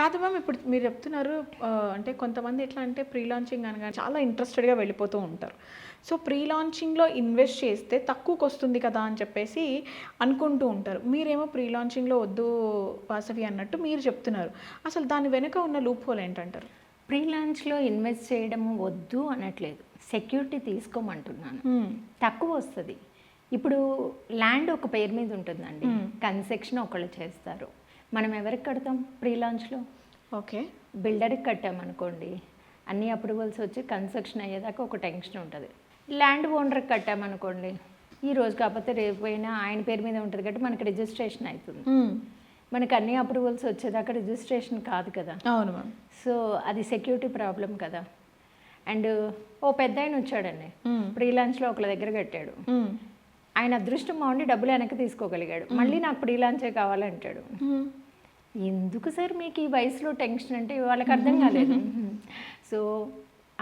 కాదు మ్యామ్, ఇప్పుడు మీరు చెప్తున్నారు అంటే కొంతమంది ఎట్లా అంటే ప్రీ లాంచింగ్ అనగానే చాలా ఇంట్రెస్టెడ్గా వెళ్ళిపోతూ ఉంటారు. సో ప్రీ లాంచింగ్లో ఇన్వెస్ట్ చేస్తే తక్కువకి వస్తుంది కదా అని చెప్పేసి అనుకుంటూ ఉంటారు. మీరేమో ప్రీ లాంచింగ్లో వద్దు వాసవి అన్నట్టు మీరు చెప్తున్నారు. అసలు దాని వెనుక ఉన్న లూప్ హోల్ ఏంటంటారు? ప్రీ లాంచ్లో ఇన్వెస్ట్ చేయడం వద్దు అనట్లేదు, సెక్యూరిటీ తీసుకోమంటున్నాను. తక్కువ వస్తుంది. ఇప్పుడు ల్యాండ్ ఒక పేరు మీద ఉంటుందండి, కన్స్ట్రక్షన్ ఒకళ్ళు చేస్తారు, మనం ఎవరికి కడతాం ప్రీ లాంచ్లో? ఓకే, బిల్డర్కి కట్టామనుకోండి, అన్ని అప్రూవల్స్ వచ్చి కన్స్ట్రక్షన్ అయ్యేదాకా ఒక టెన్షన్ ఉంటుంది. ల్యాండ్ ఓనర్కి కట్టామనుకోండి, ఈ రోజు కాకపోతే రేపు పోయినా ఆయన పేరు మీద ఉంటుంది కాబట్టి మనకి రిజిస్ట్రేషన్ అవుతుంది. మనకు అన్ని అప్రూవల్స్ వచ్చేదాకా రిజిస్ట్రేషన్ కాదు కదా. అవును మ్యామ్. సో అది సెక్యూరిటీ ప్రాబ్లం కదా. అండ్ ఓ పెద్ద ఆయన వచ్చాడండి, ప్రీ లాంచ్లో ఒకళ్ళ దగ్గర కట్టాడు, ఆయన అదృష్టం బాగుండి డబ్బులు వెనక్కి తీసుకోగలిగాడు, మళ్ళీ నాకు ప్రీ లాంచే కావాలంటాడు. ఎందుకు సార్ మీకు ఈ వయసులో టెన్షన్ అంటే వాళ్ళకి అర్థం కాలేదు. సో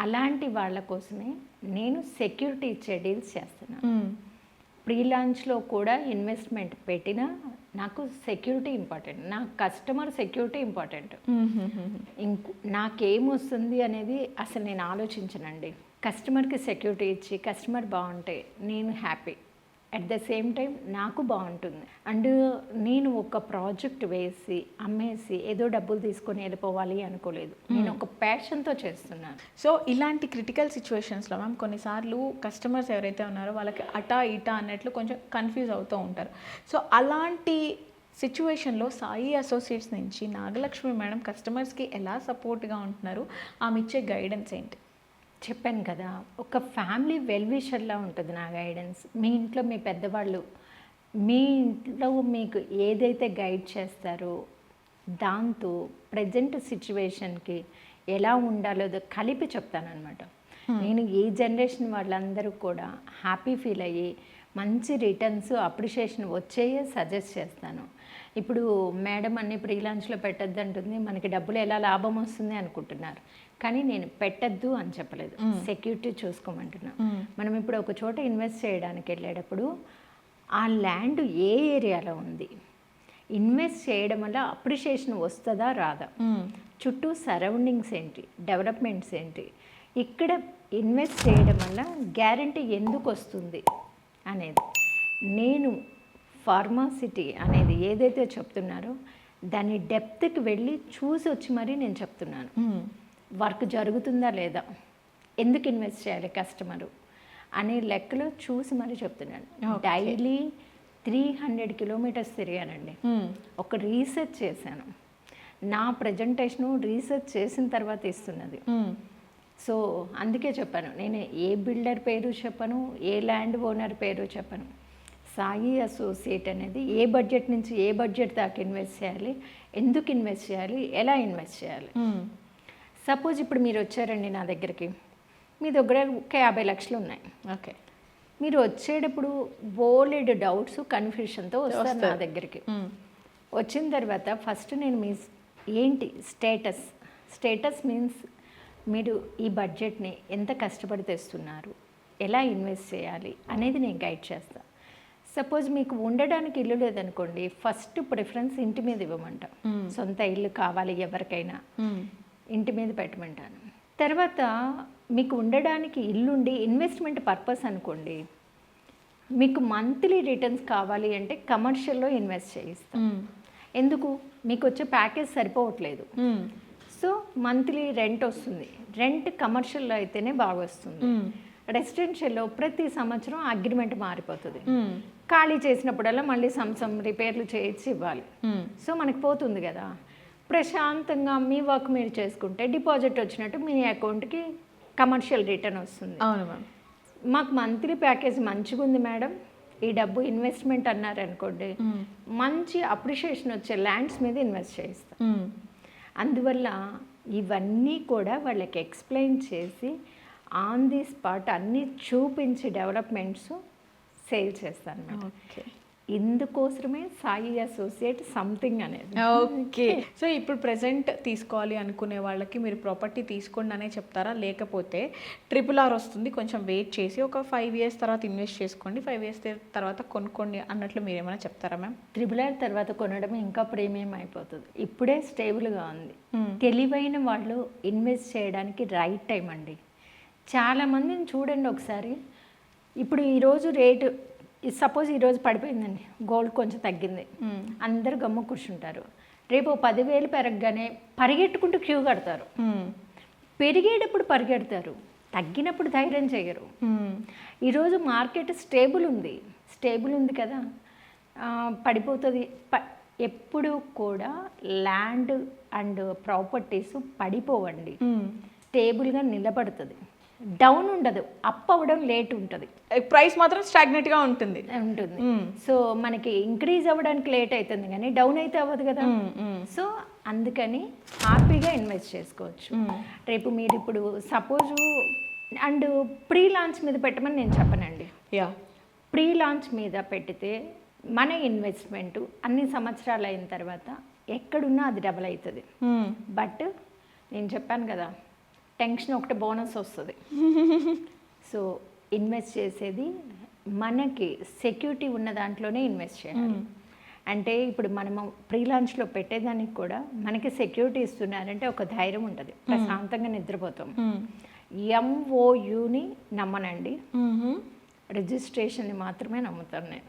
అలాంటి వాళ్ళ కోసమే నేను సెక్యూరిటీ ఇచ్చే డీల్స్ చేస్తున్నాను. ప్రీ లాంచ్లో కూడా ఇన్వెస్ట్మెంట్ పెట్టినా నాకు సెక్యూరిటీ ఇంపార్టెంట్, నా కస్టమర్ సెక్యూరిటీ ఇంపార్టెంట్. నాకేమొస్తుంది అనేది అసలు నేను ఆలోచించనండి. కస్టమర్కి సెక్యూరిటీ ఇచ్చి కస్టమర్ బాగుంటే నేను happy, at the same time నాకు బాగుంటుంది. అండ్ నేను ఒక ప్రాజెక్ట్ వేసి అమ్మేసి ఏదో డబ్బులు తీసుకొని వెళ్ళిపోవాలి అనుకోలేదు, నేను ఒక ప్యాషన్తో చేస్తున్నాను. సో ఇలాంటి క్రిటికల్ సిచ్యువేషన్స్లో మ్యామ్ కొన్నిసార్లు కస్టమర్స్ ఎవరైతే ఉన్నారో వాళ్ళకి అటా ఇటా అన్నట్లు కొంచెం కన్ఫ్యూజ్ అవుతూ ఉంటారు. సో అలాంటి సిచ్యువేషన్లో సాయి అసోసియేట్స్ నుంచి నాగలక్ష్మి మేడం కస్టమర్స్కి ఎలా సపోర్ట్గా ఉంటున్నారు, ఆమె ఇచ్చే గైడెన్స్ ఏంటి? చెప్పాను కదా, ఒక ఫ్యామిలీ వెల్విషర్లా ఉంటుంది నా గైడెన్స్. మీ ఇంట్లో మీ పెద్దవాళ్ళు మీ ఇంట్లో మీకు ఏదైతే గైడ్ చేస్తారో దాంతో ప్రజెంట్ సిచ్యువేషన్కి ఎలా ఉండాలో కలిపి చెప్తానమాట. నేను ఈ జనరేషన్ వాళ్ళందరూ కూడా హ్యాపీ ఫీల్ అయ్యి మంచి రిటర్న్స్ అప్రిషియేషన్ వచ్చేయే సజెస్ట్ చేస్తాను. ఇప్పుడు మేడం అన్ని ప్రీ లాంచ్లో పెట్టద్దు అంటుంది, మనకి డబ్బులు ఎలా లాభం వస్తుంది అనుకుంటున్నారు, కానీ నేను పెట్టద్దు అని చెప్పలేదు, సెక్యూరిటీ చూసుకోమంటున్నా. మనం ఇప్పుడు ఒక చోట ఇన్వెస్ట్ చేయడానికి వెళ్ళేటప్పుడు ఆ ల్యాండ్ ఏ ఏరియాలో ఉంది, ఇన్వెస్ట్ చేయడం వల్ల అప్రిషియేషన్ వస్తుందా రాదా, చుట్టూ సరౌండింగ్స్ ఏంటి, డెవలప్మెంట్స్ ఏంటి, ఇక్కడ ఇన్వెస్ట్ చేయడం వల్ల గ్యారంటీ ఎందుకు వస్తుంది అనేది. నేను ఫార్మాసిటీ అనేది ఏదైతే చెప్తున్నారో దాని డెప్త్కి వెళ్ళి చూసి వచ్చి మరీ నేను చెప్తున్నాను. వర్క్ జరుగుతుందా లేదా, ఎందుకు ఇన్వెస్ట్ చేయాలి కస్టమరు అనే లెక్కలో చూసి మరీ చెప్తున్నాను. డైలీ 300 కిలోమీటర్స్ తిరిగానండి, ఒక రీసెర్చ్ చేశాను. నా ప్రజెంటేషను రీసెర్చ్ చేసిన తర్వాత ఇస్తున్నది. సో అందుకే చెప్పాను, నేను ఏ బిల్డర్ పేరు చెప్పను, ఏ ల్యాండ్ ఓనర్ పేరు చెప్పను. సాయి అసోసియేట్ అనేది ఏ బడ్జెట్ నుంచి ఏ బడ్జెట్ దాకా ఇన్వెస్ట్ చేయాలి, ఎందుకు ఇన్వెస్ట్ చేయాలి, ఎలా ఇన్వెస్ట్ చేయాలి. సపోజ్ ఇప్పుడు మీరు వచ్చారండి నా దగ్గరికి, మీ దగ్గర ఒక 50 లక్షలు ఉన్నాయి. ఓకే, మీరు వచ్చేటప్పుడు బోలెడ్ డౌట్స్ కన్ఫ్యూషన్తో వస్తారు నా దగ్గరికి. వచ్చిన తర్వాత ఫస్ట్ నేను మీ ఏంటి స్టేటస్ మీన్స్ మీరు ఈ బడ్జెట్ని ఎంత కష్టపడి తెస్తున్నారు, ఎలా ఇన్వెస్ట్ చేయాలి అనేది నేను గైడ్ చేస్తాను. సపోజ్ మీకు ఉండడానికి ఇల్లు లేదనుకోండి, ఫస్ట్ ప్రిఫరెన్స్ ఇంటి మీద ఇవ్వమంట. సొంత ఇల్లు కావాలి ఎవరికైనా, ఇంటి మీద పెట్టమంటాను. తర్వాత మీకు ఉండడానికి ఇల్లుండి ఇన్వెస్ట్మెంట్ పర్పస్ అనుకోండి, మీకు మంత్లీ రిటర్న్స్ కావాలి అంటే కమర్షియల్లో ఇన్వెస్ట్ చేయిస్తాం. ఎందుకు, మీకు వచ్చే ప్యాకేజ్ సరిపోవట్లేదు. సో మంత్లీ రెంట్ వస్తుంది, రెంట్ కమర్షియల్లో అయితేనే బాగా వస్తుంది. రెసిడెన్షియల్లో ప్రతి సంవత్సరం అగ్రిమెంట్ మారిపోతుంది, ఖాళీ చేసినప్పుడల్లా మళ్ళీ సంవత్సరం రిపేర్లు చేయించి ఇవ్వాలి. సో మనకి పోతుంది కదా. ప్రశాంతంగా మీ వర్క్ మీరు చేసుకుంటే డిపాజిట్ వచ్చినట్టు మీ అకౌంట్కి కమర్షియల్ రిటర్న్ వస్తుంది. అవును మ్యామ్. మాకు మంత్లీ ప్యాకేజ్ మంచిగా ఉంది మేడం, ఈ డబ్బు ఇన్వెస్ట్మెంట్ అన్నారనుకోండి, మంచి అప్రిషియేషన్ వచ్చే ల్యాండ్స్ మీద ఇన్వెస్ట్ చేస్తాం. అందువల్ల ఇవన్నీ కూడా వాళ్ళకి ఎక్స్ప్లెయిన్ చేసి ఆన్ ది స్పాట్ అన్నీ చూపించి డెవలప్మెంట్స్ సేల్ చేస్తాను. ఓకే, ఇందుకోసమే సాయి అసోసియేట్ సంథింగ్ అనేది. ఓకే. సో ఇప్పుడు ప్రెజెంట్ తీసుకోవాలి అనుకునే వాళ్ళకి మీరు ప్రాపర్టీ తీసుకోండి అనే చెప్తారా, లేకపోతే RRR వస్తుంది కొంచెం వెయిట్ చేసి ఒక 5 years తర్వాత ఇన్వెస్ట్ చేసుకోండి, 5 years తర్వాత కొనుక్కోండి అన్నట్లు మీరు ఏమైనా చెప్తారా మ్యామ్? RRR తర్వాత కొనడం ఇంకా ప్రీమియం అయిపోతుంది. ఇప్పుడే స్టేబుల్గా ఉంది. తెలివైన వాళ్ళు ఇన్వెస్ట్ చేయడానికి రైట్ టైం అండి. చాలామందిని చూడండి ఒకసారి. ఇప్పుడు ఈరోజు రేటు సపోజ్ ఈరోజు పడిపోయిందండి, గోల్డ్ కొంచెం తగ్గింది, అందరు గమ్ము కూర్చుంటారు. రేపు 10,000 పెరగగానే పరిగెట్టుకుంటూ క్యూ కడతారు. పెరిగేటప్పుడు పరిగెడతారు, తగ్గినప్పుడు ధైర్యం చేయరు. ఈరోజు మార్కెట్ స్టేబుల్ ఉంది కదా, పడిపోతుంది. ఎప్పుడు కూడా ల్యాండ్ అండ్ ప్రాపర్టీస్ పడిపోవండి, స్టేబుల్గా నిలబడుతుంది. డౌన్ ఉండదు, అప్ అవ్వడం లేట్ ఉంటుంది, ప్రైస్ మాత్రం స్టాగ్నెట్గా ఉంటుంది. సో మనకి ఇంక్రీజ్ అవ్వడానికి లేట్ అవుతుంది కానీ డౌన్ అయితే అవ్వదు కదా. సో అందుకని హ్యాపీగా ఇన్వెస్ట్ చేసుకోవచ్చు. రేపు మీరు ఇప్పుడు సపోజు అండ్ ప్రీ లాంచ్ మీద పెట్టమని నేను చెప్పనండి. ప్రీ లాంచ్ మీద పెడితే మన ఇన్వెస్ట్మెంట్ అన్ని సంవత్సరాలు అయిన తర్వాత ఎక్కడున్నా అది డబల్ అవుతుంది. బట్ నేను చెప్పాను కదా, టెన్షన్ ఒకటి బోనస్ వస్తుంది. సో ఇన్వెస్ట్ చేసేది మనకి సెక్యూరిటీ ఉన్న దాంట్లోనే ఇన్వెస్ట్ చేయాలి. అంటే ఇప్పుడు మనము ప్రీ లాంచ్లో పెట్టేదానికి కూడా మనకి సెక్యూరిటీ ఇస్తున్నారంటే ఒక ధైర్యం ఉంటుంది, ప్రశాంతంగా నిద్రపోతాం. MOUని నమ్మనండి, రిజిస్ట్రేషన్ని మాత్రమే నమ్ముతాను నేను.